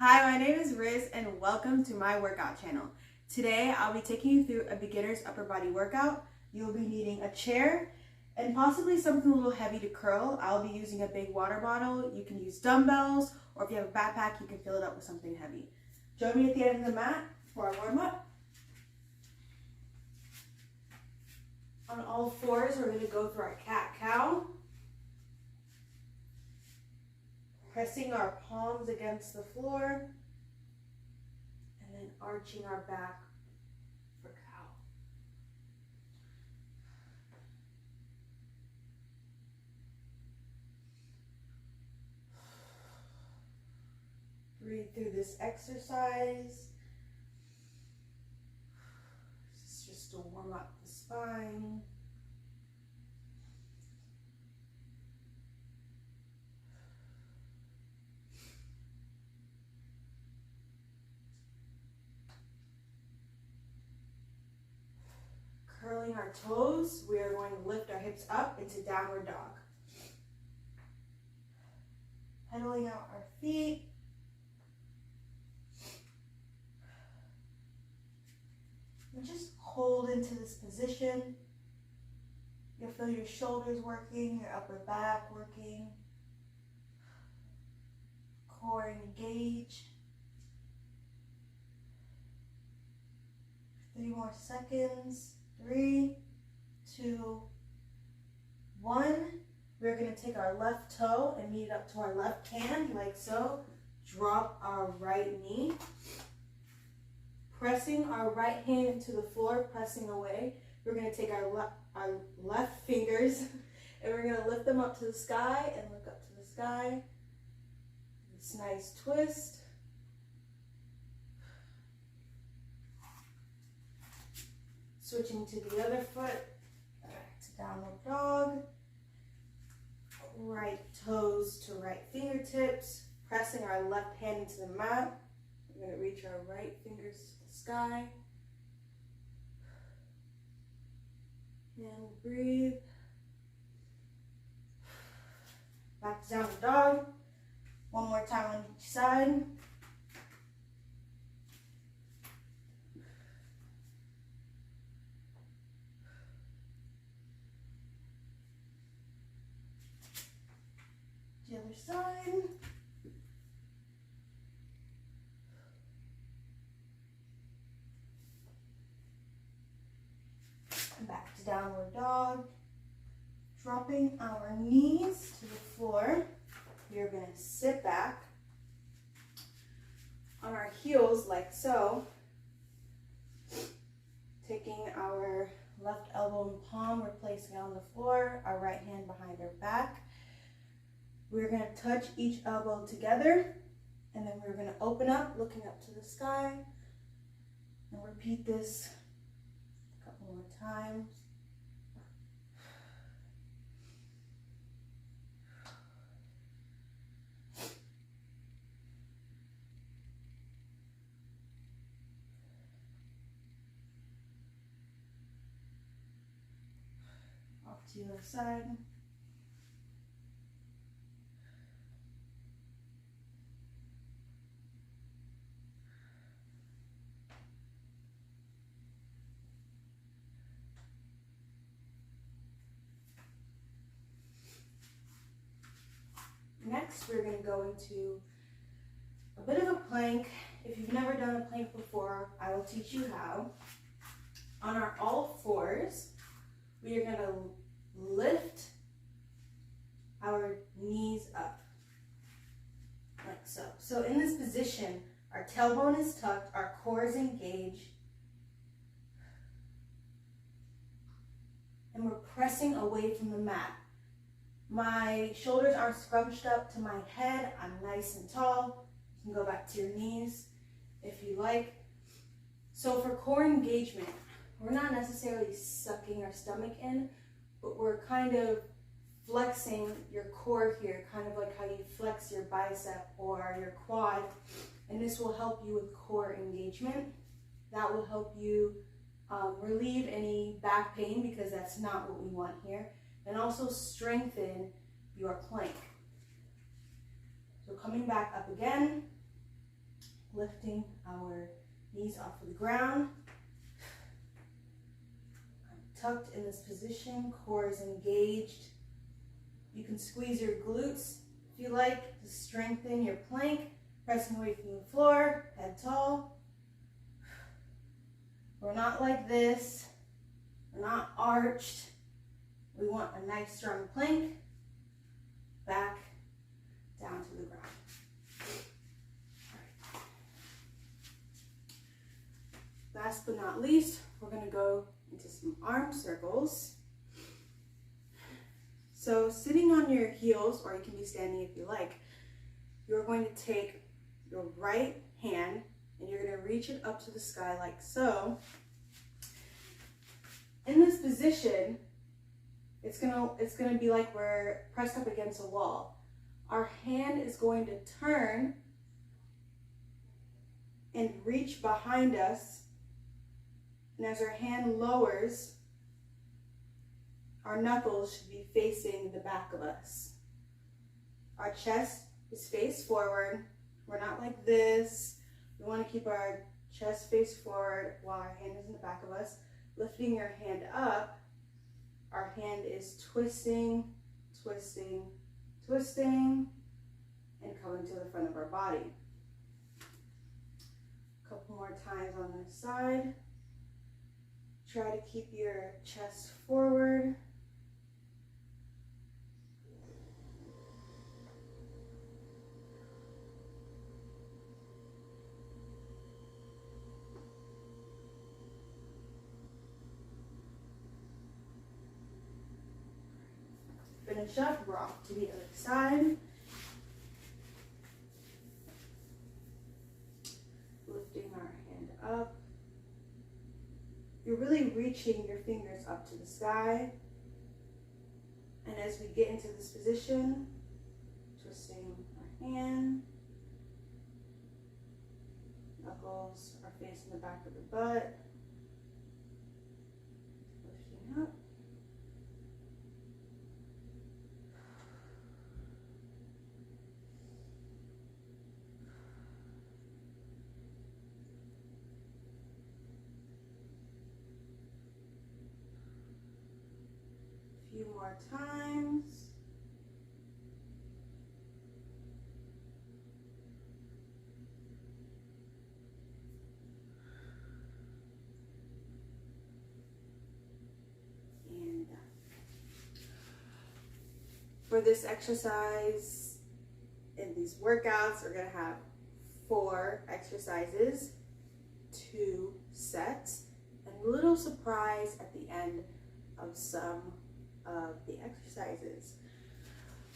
Hi, my name is Riz and welcome to my workout channel. Today I'll be taking you through a beginner's upper body workout. You'll be needing a chair and possibly something a little heavy to curl. I'll be using a big water bottle. You can use dumbbells, or if you have a backpack, you can fill it up with something heavy. Join me at the end of the mat for our warm up. On all fours, we're going to go through our cat-cow. Pressing our palms against the floor, and then arching our back for cow. Breathe through this exercise. This is just to warm up the spine. Curling our toes, we are going to lift our hips up into downward dog. Pedaling out our feet. And just hold into this position. You'll feel your shoulders working, your upper back working. Core engaged. 3 more seconds. 3, 2, 1. We're going to take our left toe and meet it up to our left hand, like so. Drop our right knee. Pressing our right hand into the floor, pressing away. We're going to take our left fingers and we're going to lift them up to the sky and look up to the sky. This nice twist. Switching to the other foot, back to downward dog. Right toes to right fingertips, pressing our left hand into the mat. We're going to reach our right fingers to the sky. And breathe. Back to downward dog. One more time on each side. The other side. And back to downward dog. Dropping our knees to the floor. We are going to sit back on our heels like so. Taking our left elbow and palm, we're placing it on the floor, our right hand behind our back. We're going to touch each elbow together, and then we're going to open up, looking up to the sky, and repeat this a couple more times. Off to the other side. Next, we're going to go into a bit of a plank. If you've never done a plank before, I will teach you how. On our all fours, we are going to lift our knees up, like so. So in this position, our tailbone is tucked, our core is engaged, and we're pressing away from the mat. My shoulders aren't scrunched up to my head. I'm nice and tall. You can go back to your knees if you like. So for core engagement, we're not necessarily sucking our stomach in, but we're kind of flexing your core here, kind of like how you flex your bicep or your quad. And this will help you with core engagement. That will help you relieve any back pain, because that's not what we want here. And also strengthen your plank. So coming back up again, lifting our knees off of the ground. I'm tucked in this position, core is engaged. You can squeeze your glutes if you like to strengthen your plank, pressing away from the floor, head tall. We're not like this, we're not arched. We want a nice strong plank, back, down to the ground. All right. Last but not least, we're gonna go into some arm circles. So sitting on your heels, or you can be standing if you like, you're going to take your right hand and you're gonna reach it up to the sky like so. In this position, it's gonna be like we're pressed up against a wall. Our hand is going to turn and reach behind us. And as our hand lowers, our knuckles should be facing the back of us. Our chest is face forward. We're not like this. We want to keep our chest face forward while our hand is in the back of us. Lifting your hand up, our hand is twisting, twisting, twisting, and coming to the front of our body. A couple more times on this side. Try to keep your chest forward. Finish up, we're off to the other side. Lifting our hand up. You're really reaching your fingers up to the sky. And as we get into this position, twisting our hand. Knuckles are facing the back of the butt. Lifting up. Few more times. And for this exercise in these workouts, we're going to have 4 exercises, 2 sets, and a little surprise at the end of some of the exercises.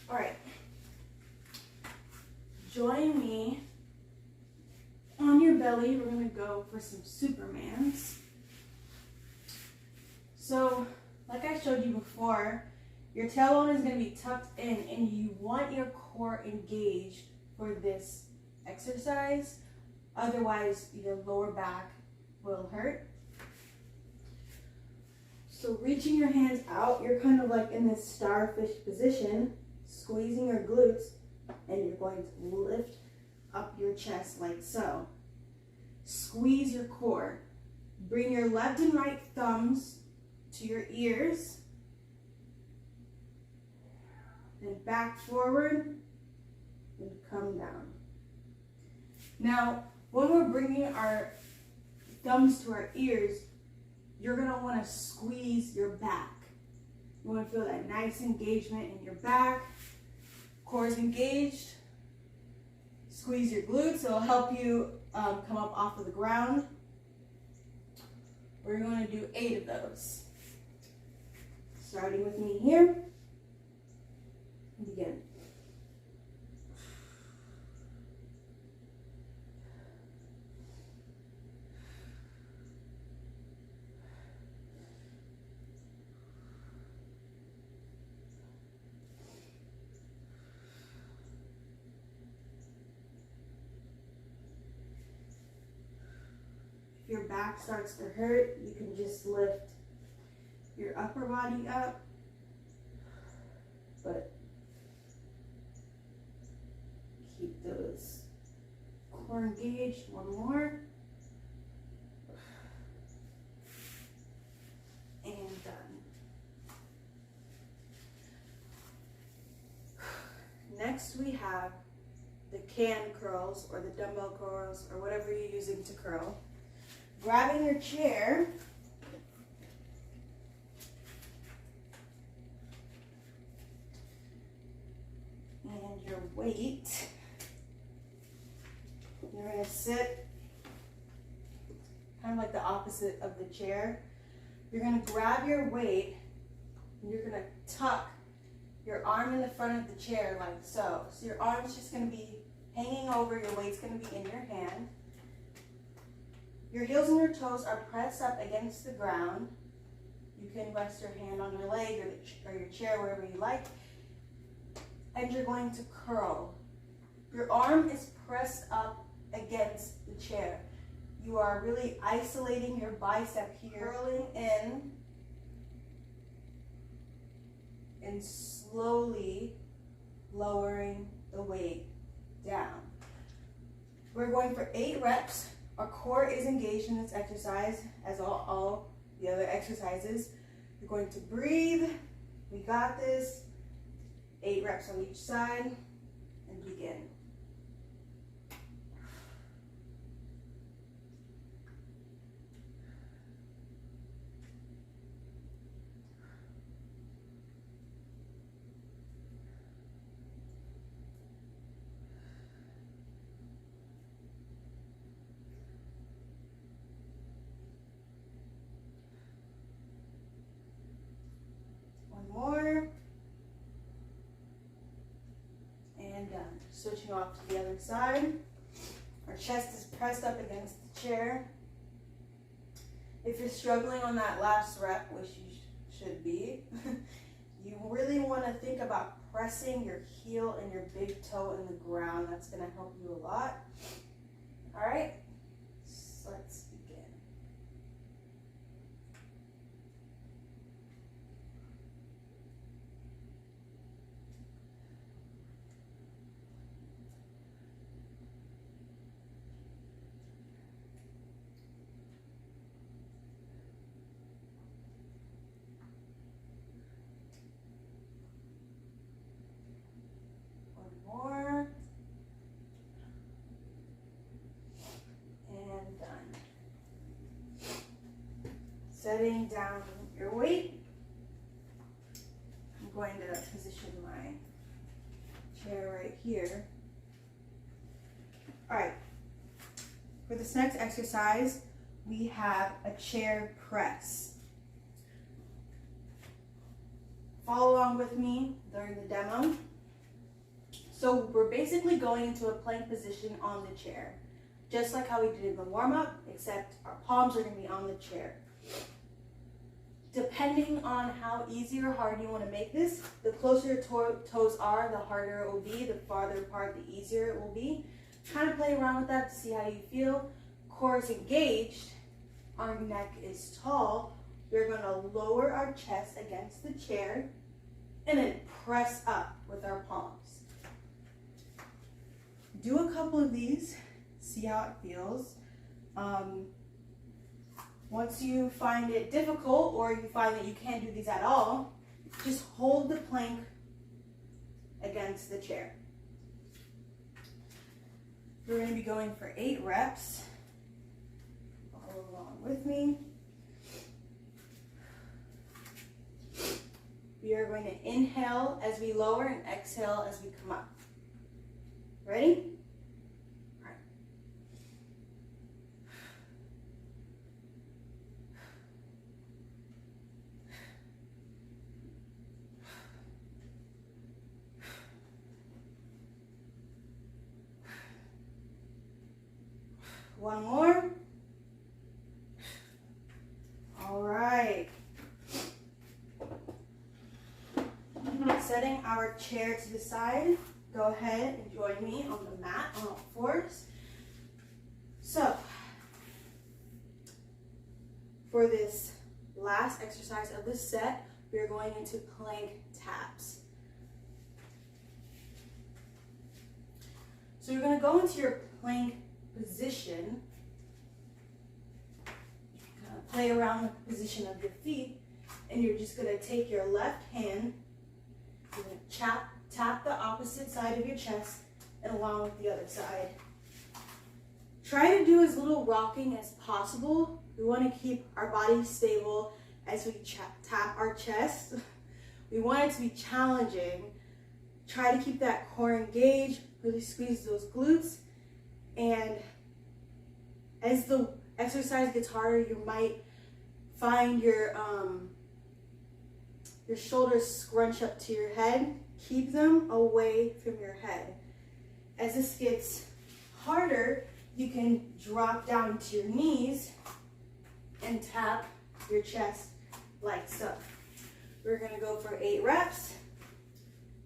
All right, join me on your belly. We're going to go for some Supermans. So like I showed you before, your tailbone is going to be tucked in and you want your core engaged for this exercise. Otherwise, your lower back will hurt. So reaching your hands out, you're kind of like in this starfish position, squeezing your glutes, and you're going to lift up your chest like so. Squeeze your core. Bring your left and right thumbs to your ears. Then back forward and come down. Now, when we're bringing our thumbs to our ears, you're going to want to squeeze your back. You want to feel that nice engagement in your back. Core is engaged. Squeeze your glutes. It'll help you come up off of the ground. We're going to do 8 of those. Starting with me here. Begin. If your back starts to hurt, you can just lift your upper body up, but keep those core engaged. One more. And done. Next we have the can curls or the dumbbell curls or whatever you're using to curl. Grabbing your chair and your weight. You're going to sit kind of like the opposite of the chair. You're going to grab your weight and you're going to tuck your arm in the front of the chair like so. So your arm's just going to be hanging over, your weight's going to be in your hand. Your heels and your toes are pressed up against the ground. You can rest your hand on your leg or your chair, wherever you like. And you're going to curl. Your arm is pressed up against the chair. You are really isolating your bicep here, curling in and slowly lowering the weight down. We're going for 8 reps. Our core is engaged in this exercise as all the other exercises. You're going to breathe. We got this. 8 reps on each side and begin. More, and done. Switching off to the other side. Our chest is pressed up against the chair. If you're struggling on that last rep, which you should be, you really want to think about pressing your heel and your big toe in the ground. That's going to help you a lot. All right, so let's begin. More, and done. Setting down your weight. I'm going to position my chair right here. All right, for this next exercise, we have a chair press. Follow along with me during the demo. So we're basically going into a plank position on the chair, just like how we did in the warm-up, except our palms are going to be on the chair. Depending on how easy or hard you want to make this, the closer your toes are, the harder it will be. The farther apart, the easier it will be. Kind of play around with that to see how you feel. Core is engaged. Our neck is tall. We're going to lower our chest against the chair and then press up with our palms. Do a couple of these, see how it feels. Once you find it difficult or you find that you can't do these at all, just hold the plank against the chair. We're going to be going for 8 reps. Follow along with me. We are going to inhale as we lower and exhale as we come up. Ready? All right. One more. All right. Setting our chair to the side. Go ahead and join me on the mat on all fours. So, for this last exercise of this set, we are going into plank taps. So you're going to go into your plank position. Kind of play around with the position of your feet, and you're just gonna take your left hand, you're gonna tap the opposite side of your chest and along with the other side. Try to do as little rocking as possible. We want to keep our body stable as we tap our chest. We want it to be challenging. Try to keep that core engaged, really squeeze those glutes. And as the exercise gets harder, you might find your shoulders scrunch up to your head. Keep them away from your head. As this gets harder, you can drop down to your knees and tap your chest like so. We're gonna go for 8 reps.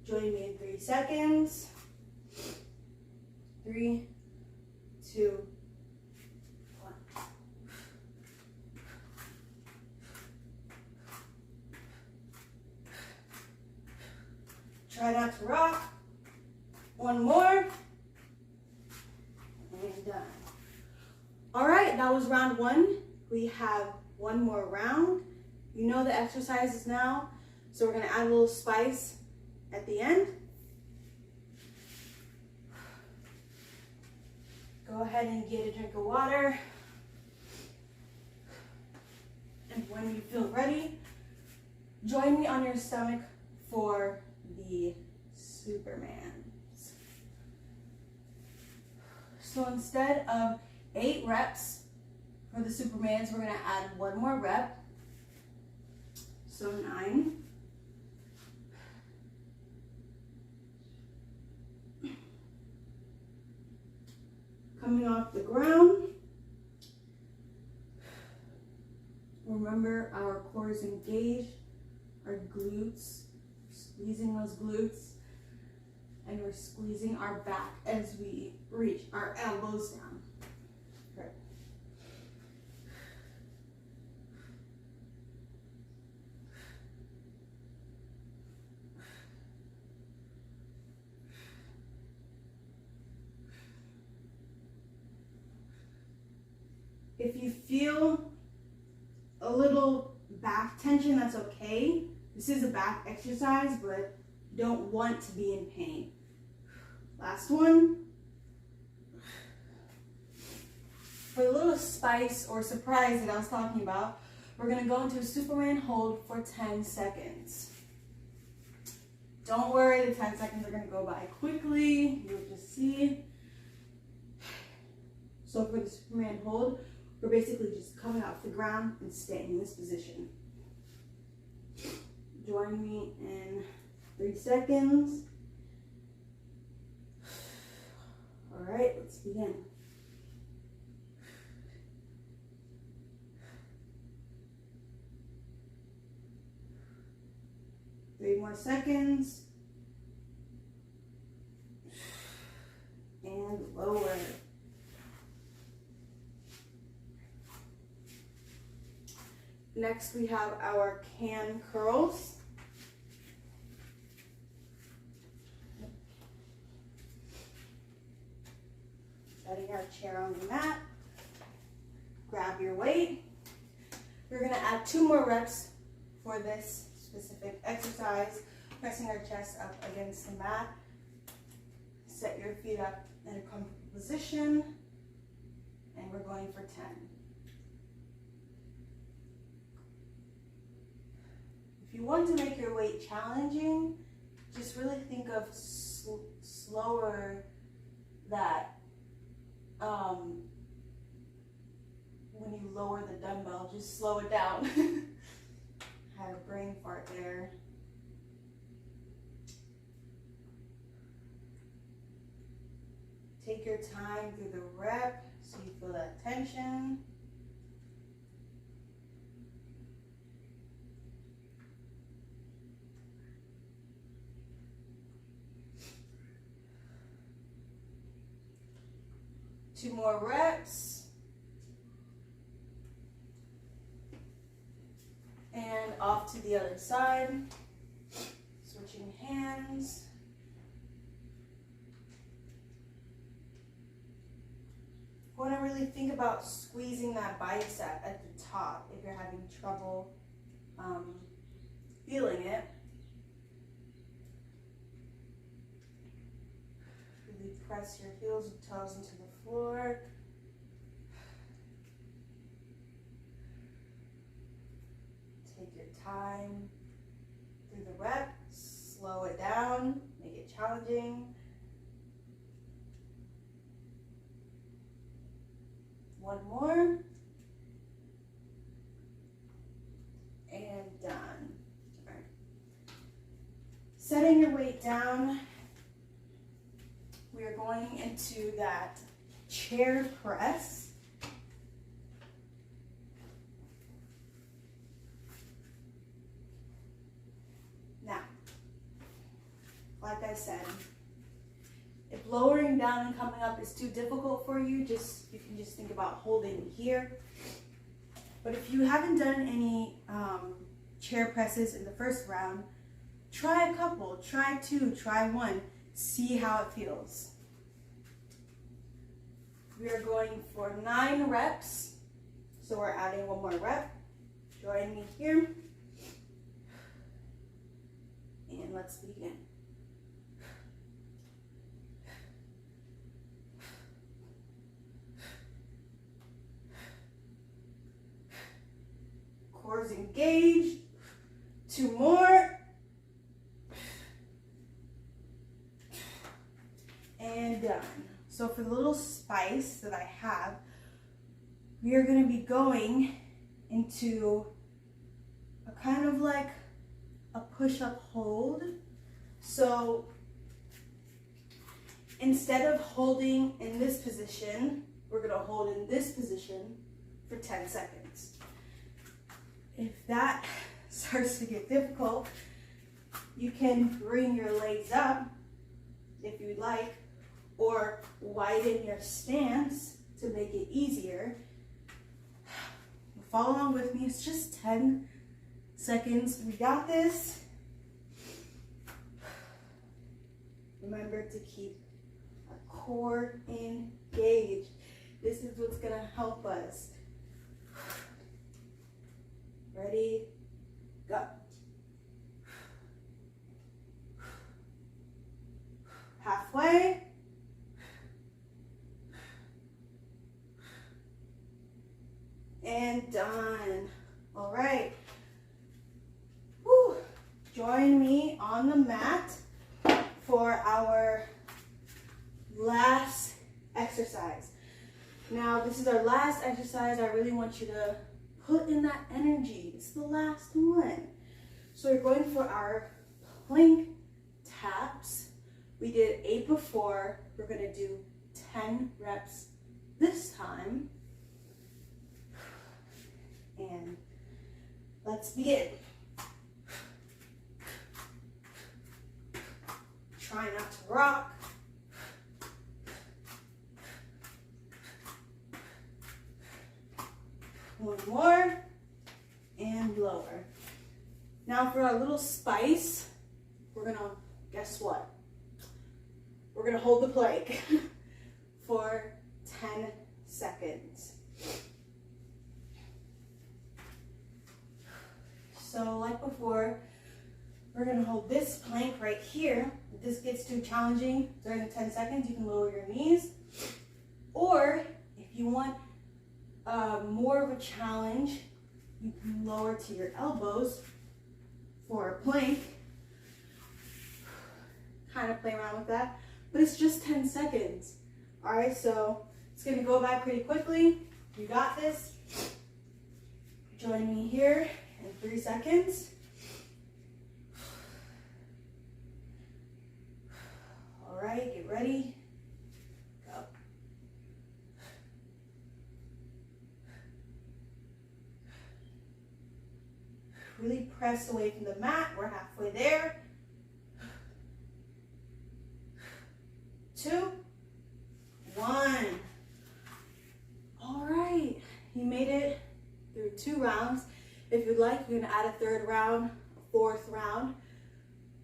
Join me in 3 seconds. 3, 2, 1. Try not to rock. 1 more. And done. All right, that was round 1. We have 1 more round. You know the exercises now, so we're gonna add a little spice at the end. Go ahead and get a drink of water. And when you feel ready, join me on your stomach for the Supermans. So instead of 8 reps for the Supermans, we're gonna add 1 more rep. So 9. Coming off the ground. Remember, our core is engaged, our glutes, squeezing those glutes, and we're squeezing our back as we reach our elbows down. Okay. If you feel a little back tension, that's okay. This is a back exercise, but you don't want to be in pain. Last one. For the little spice or surprise that I was talking about, we're gonna go into a Superman hold for 10 seconds. Don't worry, the 10 seconds are gonna go by quickly. You'll just see. So for the Superman hold, we're basically just coming off the ground and staying in this position. Join me in 3 seconds. All right, let's begin. Three more seconds. And lower. Next, we have our can curls. Setting our chair on the mat. Grab your weight. We're going to add 2 more reps for this specific exercise. Pressing our chest up against the mat. Set your feet up in a comfortable position. And we're going for 10. If you want to make your weight challenging, just really think of slower that when you lower the dumbbell, just slow it down. Had a brain fart there. Take your time through the rep so you feel that tension. Two more reps. And off to the other side. Switching hands. really think about squeezing that bicep at the top if you're having trouble feeling it. Really press your heels and toes into the floor. Take your time through the reps, slow it down, make it challenging. One more. And done. All right. Setting your weight down, we are going into that chair press. Now, like I said, if lowering down and coming up is too difficult for you, you can just think about holding here. But if you haven't done any chair presses in the first round, try a couple, try two, try one, see how it feels. We are going for 9 reps, so we're adding one more rep. Join me here, and let's begin. Cores engaged. 2 more. And done. So for the little spice that I have, we are going to be going into a kind of like a push-up hold. So instead of holding in this position, we're going to hold in this position for 10 seconds. If that starts to get difficult, you can bring your legs up if you'd like, or widen your stance to make it easier. Follow along with me. It's just 10 seconds. We got this. Remember to keep our core engaged. This is what's going to help us. Ready? Go. Halfway. And done. All right. Whew. Join me on the mat for our last exercise. Now, this is our last exercise. I really want you to put in that energy. It's the last one. So we're going for our plank taps. We did 8 before. We're going to do 10 reps this time. And let's begin. Try not to rock. One more, and lower. Now for our little spice, we're gonna, guess what? We're gonna hold the plank for 10 seconds. So like before, we're gonna hold this plank right here. If this gets too challenging during the 10 seconds, you can lower your knees. Or if you want more of a challenge, you can lower to your elbows for a plank. Kind of play around with that, but it's just 10 seconds. All right, so it's gonna go by pretty quickly. You got this. Join me here in 3 seconds. All right, get ready. Go. Really press away from the mat. We're halfway there. 2, 1. All right, you made it through 2 rounds. If you'd like, you can add a 3rd round, a 4th round.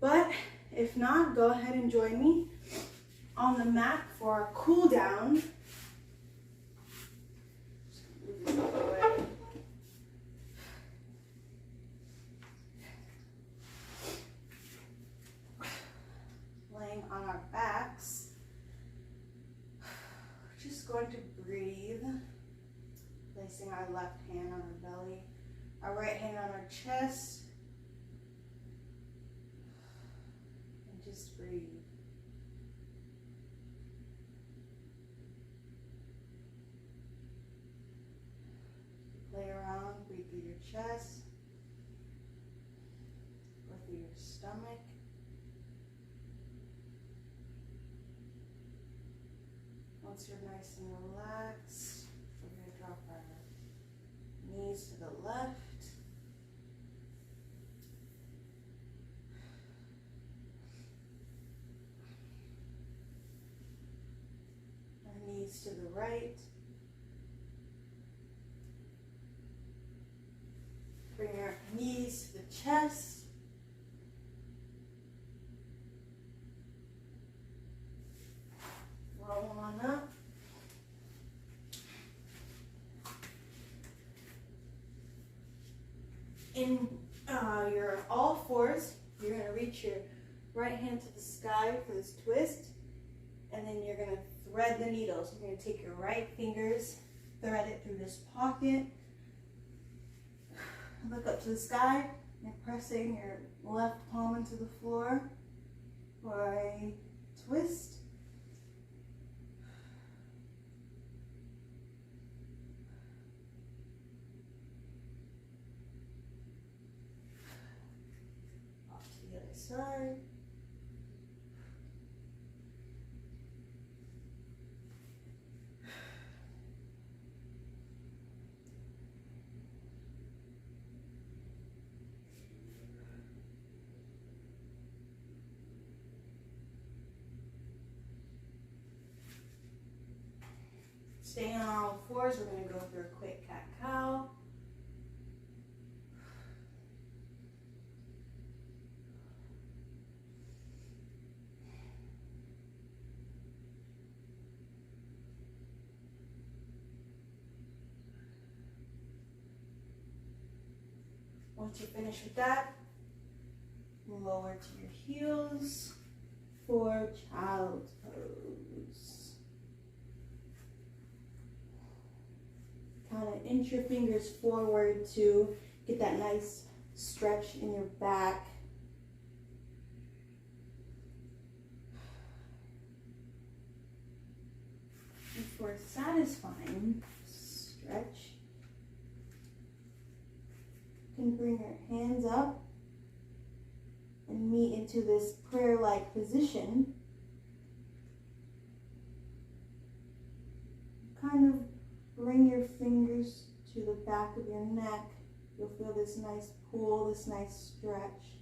But if not, go ahead and join me on the mat for our cool down. going to breathe, placing our left hand on our belly, our right hand on our chest, and just breathe. Play around, breathe through your chest, or through your stomach. Once you're nice and relaxed, we're going to drop our knees to the left. Our knees to the right. Bring our knees to the chest. Roll on up. In your all fours, you're going to reach your right hand to the sky for this twist, and then you're going to thread the needles. You're going to take your right fingers, thread it through this pocket, look up to the sky, and pressing your left palm into the floor for a twist. Off to the other side. Staying on all fours, we're going to go through a quick cat-cow. Once you're finished with that, lower to your heels for child's pose. Kind of inch your fingers forward to get that nice stretch in your back. And for a satisfying stretch, you can bring your hands up and meet into this prayer-like position. Kind of bring your fingers to the back of your neck. You'll feel this nice pull, this nice stretch.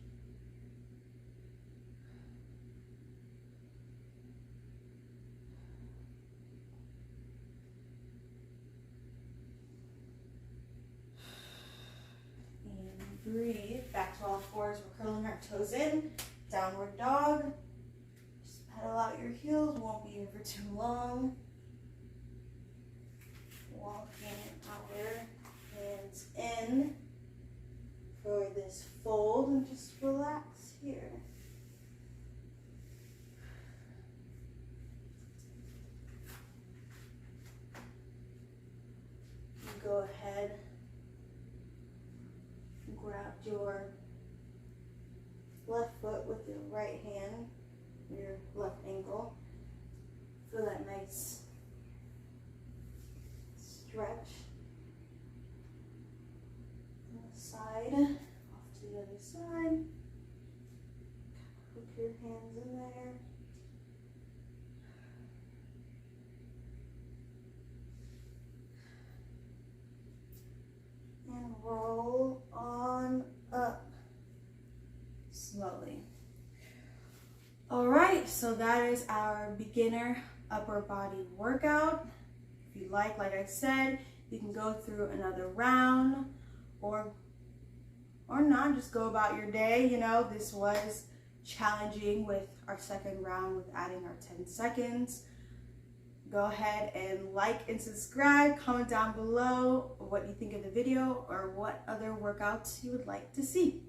And breathe. Back to all fours. We're curling our toes in. Downward dog. Just pedal out your heels. Won't be here for too long. Walking our hands in for this fold and just relax here. You go ahead and grab your left foot with your right hand, your left ankle. Feel that nice stretch on the side, off to the other side. Hook your hands in there. And roll on up slowly. All right, so that is our beginner upper body workout. If you like I said, you can go through another round or not, just go about your day. You know, this was challenging with our second round with adding our 10 seconds. Go ahead and like and subscribe, comment down below what you think of the video or what other workouts you would like to see.